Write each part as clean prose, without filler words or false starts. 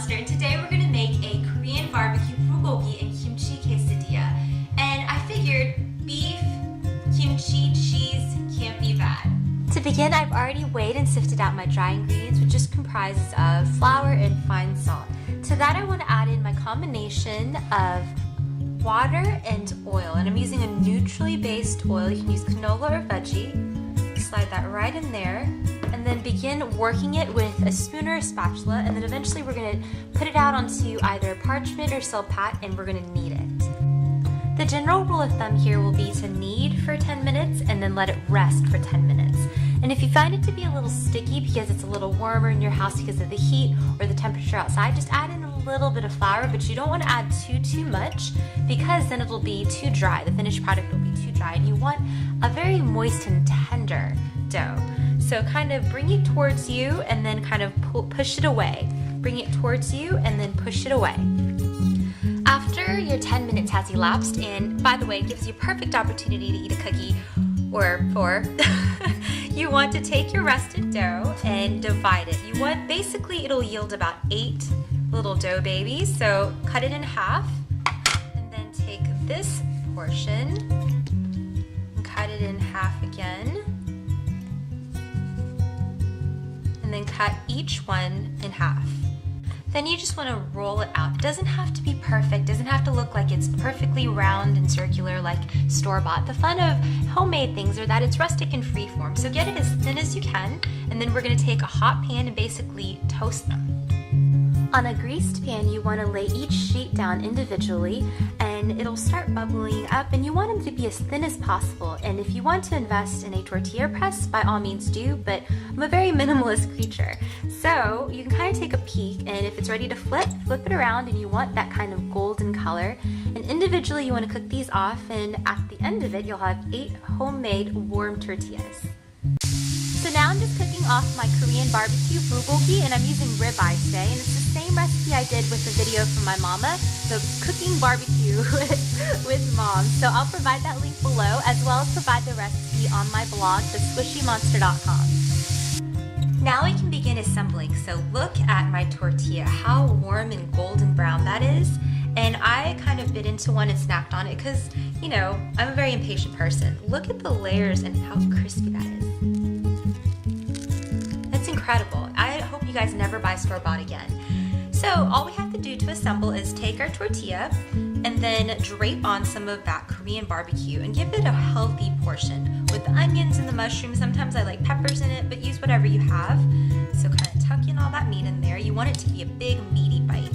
Monster, and today we're going to make a Korean barbecue bulgogi and kimchi quesadilla. And I figured beef, kimchi, cheese can't be bad. To begin, I've already weighed and sifted out my dry ingredients, which just comprises of flour and fine salt. To that I want to add in my combination of water and oil, and I'm using a neutrally based oil. You can use canola or veggie. Slide that right in there, and then begin working it with a spoon or a spatula, and then eventually we're going to put it out onto either parchment or silpat, and we're going to knead it. The general rule of thumb here will be to knead for 10 minutes and then let it rest for 10 minutes. And if you find it to be a little sticky because it's a little warmer in your house because of the heat or the temperature outside, just add in a little bit of flour, but you don't want to add too much because then it'll be too dry. The finished product will be too dry, and you want a very moist and tender dough. So kind of bring it towards you and then kind of push it away. Bring it towards you and then push it away. After your 10 minutes has elapsed, and by the way, it gives you a perfect opportunity to eat a cookie or 4, you want to take your rested dough and divide it. You want, basically it'll yield about 8 little dough babies, so cut it in half and then take this portion and cut it in half again, and then cut each one in half. Then you just want to roll it out. It doesn't have to be perfect, doesn't have to look like it's perfectly round and circular like store-bought. The fun of homemade things are that it's rustic and free-form, so get it as thin as you can, and then we're going to take a hot pan and basically toast them. On a greased pan, you want to lay each sheet down individually, and it'll start bubbling up, and you want them to be as thin as possible. And if you want to invest in a tortilla press, by all means do, but I'm a very minimalist creature. So you can kind of take a peek, and if it's ready to flip it around, and you want that kind of golden color. And individually you want to cook these off, and at the end of it you'll have 8 homemade warm tortillas. So now I'm just cooking off my Korean barbecue bulgogi, and I'm using ribeyes today, and it's the same recipe I did with the video from my mama, the cooking barbecue with mom. So I'll provide that link below, as well as provide the recipe on my blog, thesquishymonster.com. Now we can begin assembling. So look at my tortilla, how warm and golden brown that is. And I kind of bit into one and snapped on it because, you know, I'm a very impatient person. Look at the layers and how crispy that is. That's incredible. I hope you guys never buy store-bought again. So all we have to do to assemble is take our tortilla and then drape on some of that Korean barbecue and give it a healthy portion with the onions and the mushrooms. Sometimes I like peppers in it, but use whatever you have. So kind of tuck in all that meat in there. You want it to be a big meaty bite.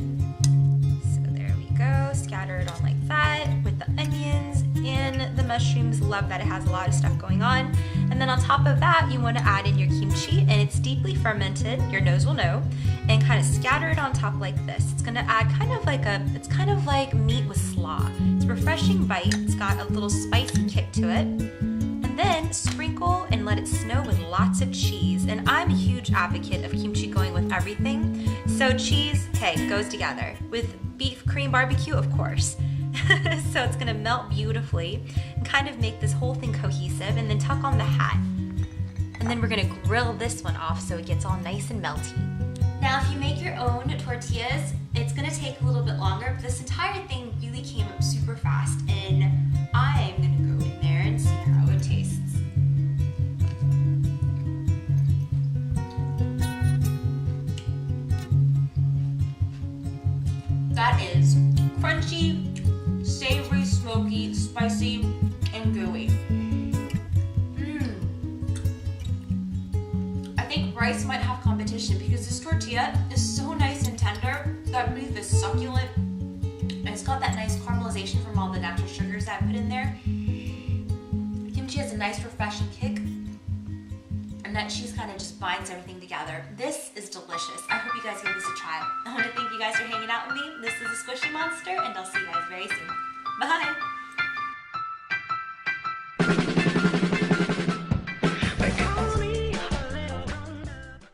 So there we go. Scatter it on like that with the onions and the mushrooms. Love that it has a lot of stuff going on. And then on top of that, you want to add in your kimchi, and it's deeply fermented, your nose will know, and kind of scatter it on top like this. It's going to add it's kind of like meat with slaw. It's a refreshing bite. It's got a little spicy kick to it. And then sprinkle and let it snow with lots of cheese. And I'm a huge advocate of kimchi going with everything. So cheese, hey, goes together. With beef Korean barbecue, of course. So it's gonna melt beautifully and kind of make this whole thing cohesive, and then tuck on the hat. And then we're gonna grill this one off so it gets all nice and melty. Now if you make your own tortillas, it's gonna take a little bit longer, but this entire thing really came up super fast, and I'm gonna go in there and see how it tastes. That is crunchy, savory, smoky, spicy, and gooey. I think rice might have competition because this tortilla is so nice and tender. That beef is succulent, and it's got that nice caramelization from all the natural sugars that I put in there. Kimchi has a nice refreshing kick, and that cheese kind of just binds everything together. This is delicious. I hope you guys give this a try. I want to thank you guys for hanging out with me. This is the Squishy Monster, and I'll see you guys very soon. Bye!